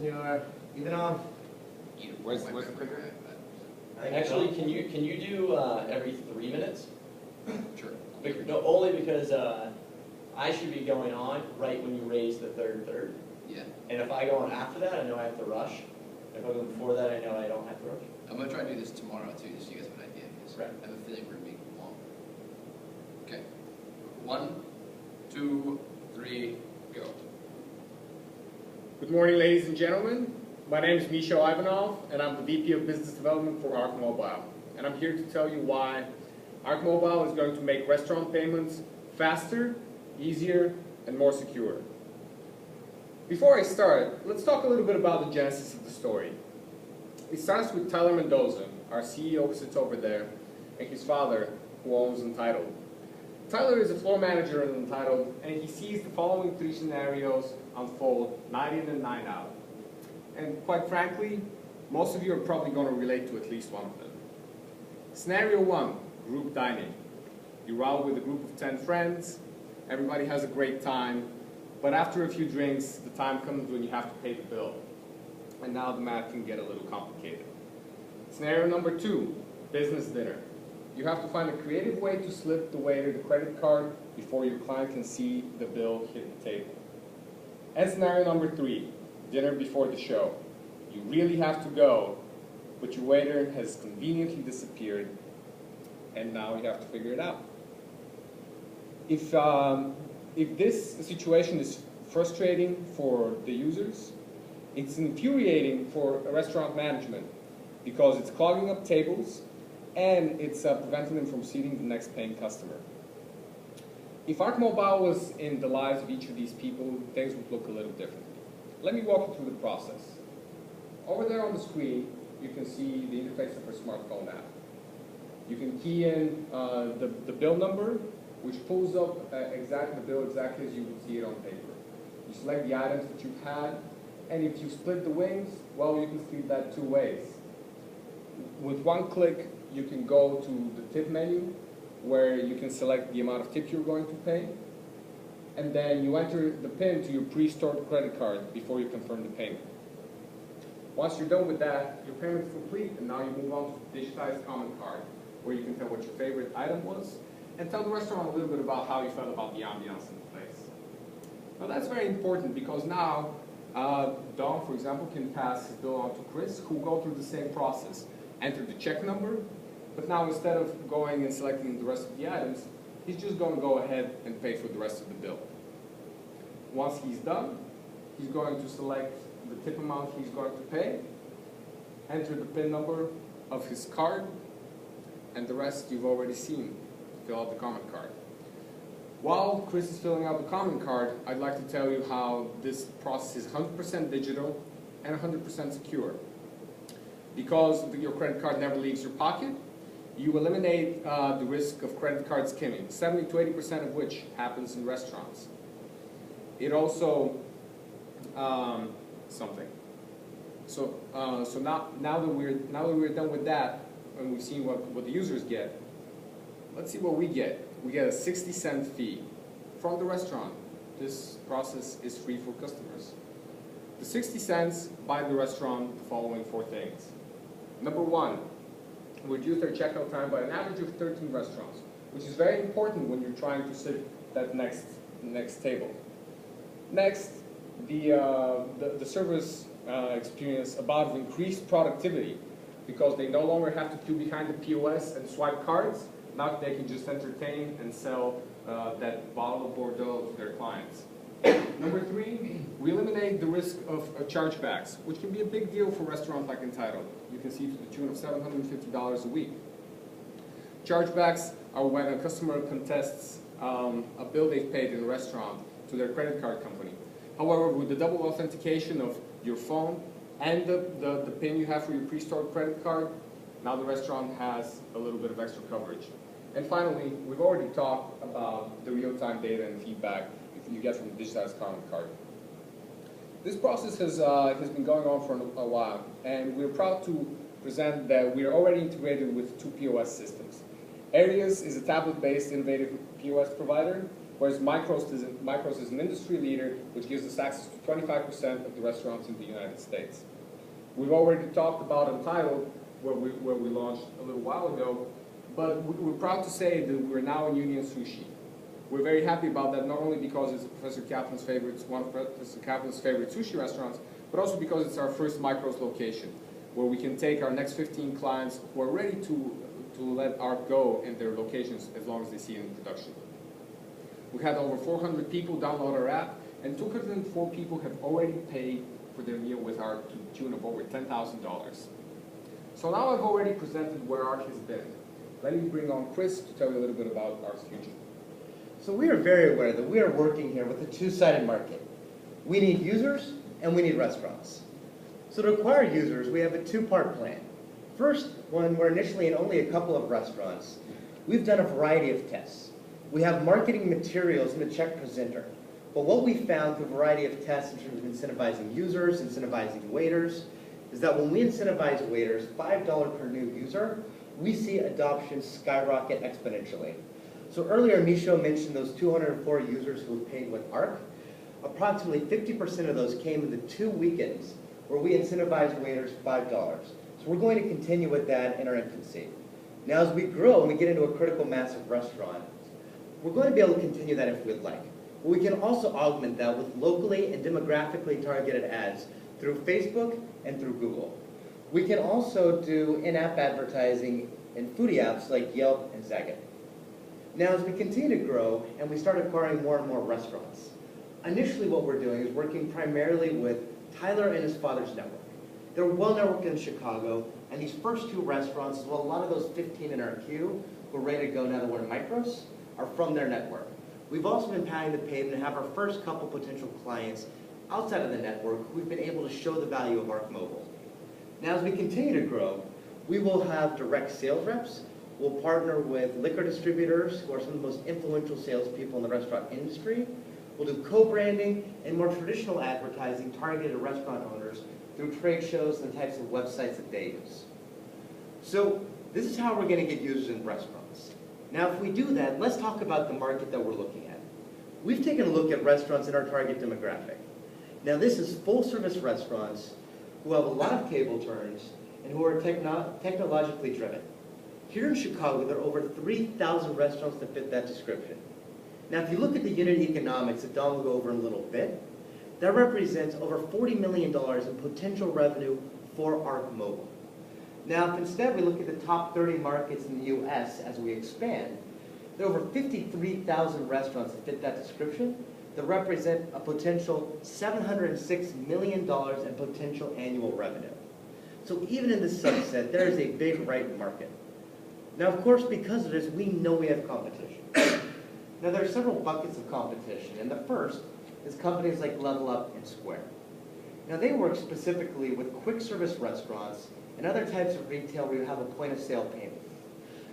Ivanov. Where's the clicker? Actually, can you do every 3 minutes? Sure. No, only because I should be going on right when you raise the third. Yeah. And if I go on after that, I know I have to rush. If I go before that, I know I don't have to rush. I'm going to try to do this tomorrow too, just so you guys have an idea. Because Right. I have a feeling we're going to be long. Okay. 1, 2, 3, go. Good morning, ladies and gentlemen. My name is Misha Ivanov, and I'm the VP of Business Development for Arc Mobile. And I'm here to tell you why Arc Mobile is going to make restaurant payments faster, easier, and more secure. Before I start, let's talk a little bit about the genesis of the story. It starts with Tyler Mendoza, our CEO who sits over there, and his father, who owns Entitled. Tyler is a floor manager in Entitled, and he sees the following 3 scenarios unfold night in and night out. And quite frankly, most of you are probably going to relate to at least one of them. Scenario 1, group dining. You're out with a group of 10 friends, everybody has a great time, but after a few drinks, the time comes when you have to pay the bill. And now the math can get a little complicated. Scenario number 2, business dinner. You have to find a creative way to slip the waiter the credit card before your client can see the bill hit the table. And scenario number 3, dinner before the show. You really have to go, but your waiter has conveniently disappeared, and now you have to figure it out. If this situation is frustrating for the users, it's infuriating for restaurant management because it's clogging up tables and it's preventing them from seating the next paying customer. If Arc Mobile was in the lives of each of these people, things would look a little differently. Let me walk you through the process. Over there on the screen, you can see the interface of our smartphone app. You can key in the bill number, which pulls up the bill exactly as you would see it on paper. You select the items that you've had, and if you split the wings, well, you can split that 2 ways. With one click, you can go to the tip menu, where you can select the amount of tip you're going to pay, and then you enter the PIN to your pre-stored credit card before you confirm the payment. Once you're done with that, your payment is complete, and now you move on to the digitized comment card, where you can tell what your favorite item was, and tell the restaurant a little bit about how you felt about the ambiance in the place. Now that's very important because now Don, for example, can pass his bill on to Chris, who will go through the same process. Enter the check number, but now instead of going and selecting the rest of the items, he's just going to go ahead and pay for the rest of the bill. Once he's done, he's going to select the tip amount he's going to pay, enter the PIN number of his card, and the rest you've already seen. Fill out the comment card. While Chris is filling out the comment card, I'd like to tell you how this process is 100% digital and 100% secure. Because your credit card never leaves your pocket, you eliminate the risk of credit card skimming, 70 to 80% of which happens in restaurants. It also, So now that we're done with that, and we've seen what the users get, let's see what we get. We get a 60-cent fee from the restaurant. This process is free for customers. The 60 cents buy the restaurant the following 4 things. Number 1, reduce their checkout time by an average of 13 restaurants, which is very important when you're trying to sit that next table. Next, the servers experience a bout of increased productivity because they no longer have to queue behind the POS and swipe cards. Now they can just entertain and sell that bottle of Bordeaux to their clients. Number 3, we eliminate the risk of chargebacks, which can be a big deal for restaurants like Entitled. You can see to the tune of $750 a week. Chargebacks are when a customer contests a bill they've paid in a restaurant to their credit card company. However, with the double authentication of your phone and the PIN you have for your pre-stored credit card, now the restaurant has a little bit of extra coverage. And finally, we've already talked about the real-time data and feedback you get from the digitized comment card. This process has been going on for a while, and we're proud to present that we're already integrated with 2 POS systems. Areas is a tablet-based innovative POS provider, whereas Micros is an industry leader which gives us access to 25% of the restaurants in the United States. We've already talked about Untitled, where we launched a little while ago, but we're proud to say that we're now in Union Sushi. We're very happy about that, not only because it's Professor Kaplan's one of Professor Kaplan's favorite sushi restaurants, but also because it's our first Micros location, where we can take our next 15 clients who are ready to let art go in their locations as long as they see it in production. We had over 400 people download our app, and 204 people have already paid for their meal with art to the tune of over $10,000. So now I've already presented where art has been. Let me bring on Chris to tell you a little bit about Art's future. So we are very aware that we are working here with a two-sided market. We need users and we need restaurants. So to acquire users, we have a two-part plan. First, when we're initially in only a couple of restaurants, we've done a variety of tests. We have marketing materials in the check presenter. But what we found through a variety of tests in terms of incentivizing users, incentivizing waiters, is that when we incentivize waiters $5 per new user, we see adoption skyrocket exponentially. So earlier, Micho mentioned those 204 users who paid with ARC. Approximately 50% of those came in the 2 weekends where we incentivized waiters $5. So we're going to continue with that in our infancy. Now as we grow and we get into a critical mass of restaurants, we're going to be able to continue that if we'd like. But we can also augment that with locally and demographically targeted ads through Facebook and through Google. We can also do in-app advertising in foodie apps like Yelp and Zagat. Now as we continue to grow and we start acquiring more and more restaurants, initially what we're doing is working primarily with Tyler and his father's network. They're well networked in Chicago, and these first 2 restaurants, as well a lot of those 15 in our queue who are ready to go now that we're in Micros, are from their network. We've also been pounding the pavement and have our first couple potential clients outside of the network who we've been able to show the value of ARC Mobile. Now as we continue to grow, we will have direct sales reps. We'll partner with liquor distributors who are some of the most influential salespeople in the restaurant industry. We'll do co-branding and more traditional advertising targeted at restaurant owners through trade shows and the types of websites that they use. So this is how we're going to get users in restaurants. Now if we do that, let's talk about the market that we're looking at. We've taken a look at restaurants in our target demographic. Now this is full-service restaurants who have a lot of table turns and who are technologically driven. Here in Chicago, there are over 3,000 restaurants that fit that description. Now, if you look at the unit economics that Don will go over in a little bit, that represents over $40 million in potential revenue for ARC Mobile. Now, if instead we look at the top 30 markets in the US as we expand, there are over 53,000 restaurants that fit that description that represent a potential $706 million in potential annual revenue. So even in this subset, there is a big right market. Now, of course, because of this, we know we have competition. Now, there are several buckets of competition, and the first is companies like Level Up and Square. Now, they work specifically with quick service restaurants and other types of retail where you have a point of sale payment.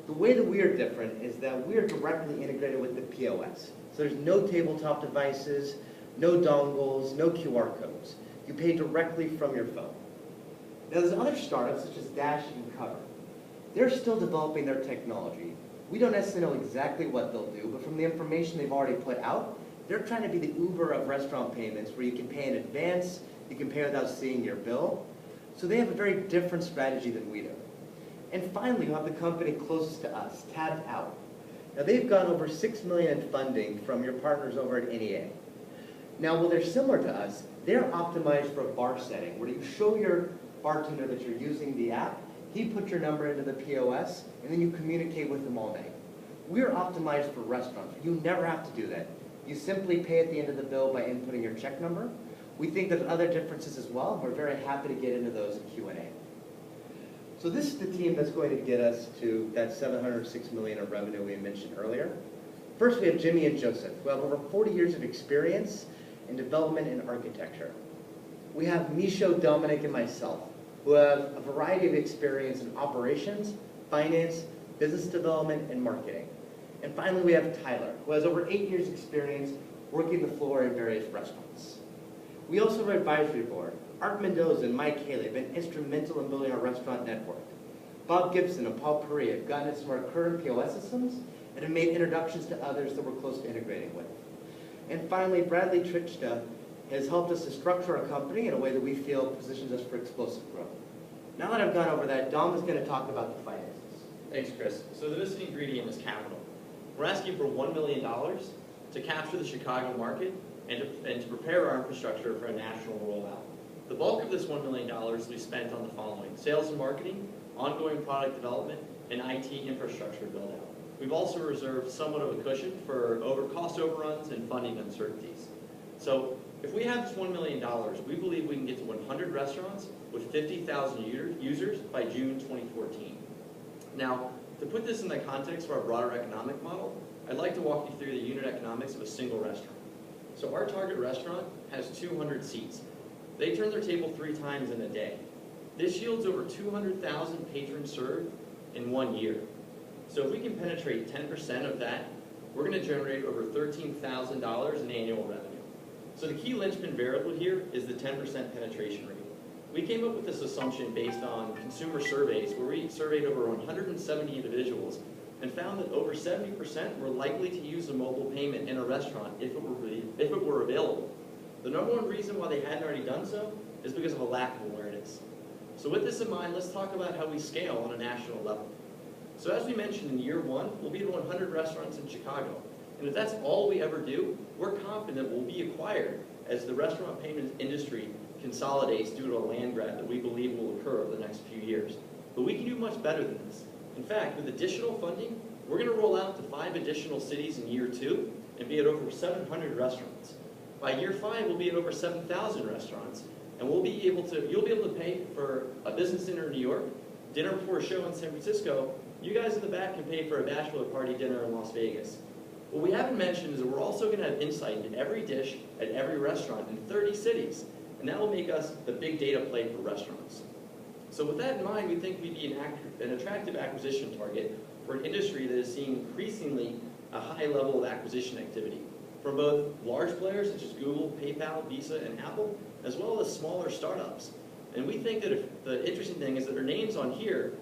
The way that we are different is that we are directly integrated with the POS. So there's no tabletop devices, no dongles, no QR codes. You pay directly from your phone. Now, there's other startups such as Dash and Cover. They're still developing their technology. We don't necessarily know exactly what they'll do, but from the information they've already put out, they're trying to be the Uber of restaurant payments where you can pay in advance, you can pay without seeing your bill. So they have a very different strategy than we do. And finally, you have the company closest to us, Tapped Out. Now they've got over $6 million in funding from your partners over at NEA. Now while they're similar to us, they're optimized for a bar setting where you show your bartender that you're using the app, he puts your number into the POS, and then you communicate with them all night. We're optimized for restaurants. You never have to do that. You simply pay at the end of the bill by inputting your check number. We think there's other differences as well. We're very happy to get into those in Q&A. So this is the team that's going to get us to that $706 million of revenue we mentioned earlier. First, we have Jimmy and Joseph, who have over 40 years of experience in development and architecture. We have Micho, Dominic, and myself, who have a variety of experience in operations, finance, business development, and marketing. And finally, we have Tyler, who has over 8 years experience working the floor in various restaurants. We also have our advisory board. Art Mendoza and Mike Haley have been instrumental in building our restaurant network. Bob Gibson and Paul Perry have gotten us some of our current POS systems and have made introductions to others that we're close to integrating with. And finally, Bradley Trichta has helped us to structure our company in a way that we feel positions us for explosive growth. Now that I've gone over that, Dom is going to talk about the finances. Thanks, Chris. So the missing ingredient is capital. We're asking for $1 million to capture the Chicago market and to prepare our infrastructure for a national rollout. The bulk of this $1 million will be spent on the following: sales and marketing, ongoing product development, and IT infrastructure build-out. We've also reserved somewhat of a cushion for cost overruns and funding uncertainties. So if we have this $1 million, we believe we can get to 100 restaurants with 50,000 users by June 2014. Now, to put this in the context of our broader economic model, I'd like to walk you through the unit economics of a single restaurant. So our target restaurant has 200 seats. They turn their table 3 times in a day. This yields over 200,000 patrons served in 1 year. So if we can penetrate 10% of that, we're going to generate over $13,000 in annual revenue. So the key linchpin variable here is the 10% penetration rate. We came up with this assumption based on consumer surveys where we surveyed over 170 individuals and found that over 70% were likely to use a mobile payment in a restaurant if it were available. The number one reason why they hadn't already done so is because of a lack of awareness. So with this in mind, let's talk about how we scale on a national level. So as we mentioned, in year 1, we'll be at 100 restaurants in Chicago. And if that's all we ever do, we're confident we'll be acquired as the restaurant payment industry consolidates due to a land grab that we believe will occur over the next few years. But we can do much better than this. In fact, with additional funding, we're going to roll out to 5 additional cities in year 2 and be at over 700 restaurants. By year 5, we'll be at over 7,000 restaurants, and you'll be able to pay for a business dinner in New York, dinner before a show in San Francisco. You guys in the back can pay for a bachelor party dinner in Las Vegas. What we haven't mentioned is that we're also going to have insight into every dish at every restaurant in 30 cities, and that will make us the big data play for restaurants. So with that in mind, we think we'd be an attractive acquisition target for an industry that is seeing increasingly a high level of acquisition activity from both large players such as Google, PayPal, Visa, and Apple, as well as smaller startups. And we think that if the interesting thing is that there are names on here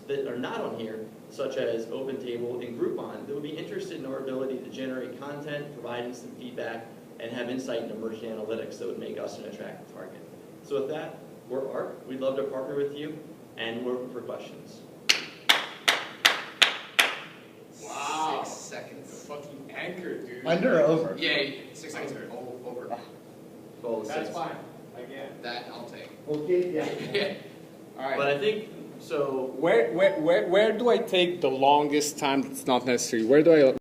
that are not on here, such as OpenTable and Groupon, that would be interested in our ability to generate content, provide instant feedback, and have insight into merchant analytics that would make us an attractive target. So with that, we're ARC. We'd love to partner with you, and we're open for questions. Wow. 6 seconds. Fucking anchor, dude. Under or over? Yay. 6 seconds. Over. Goal That's 6. fine. Again. That I'll take. Okay, yeah. All right. But I think, so Where do I take the longest time that's not necessary? Where do I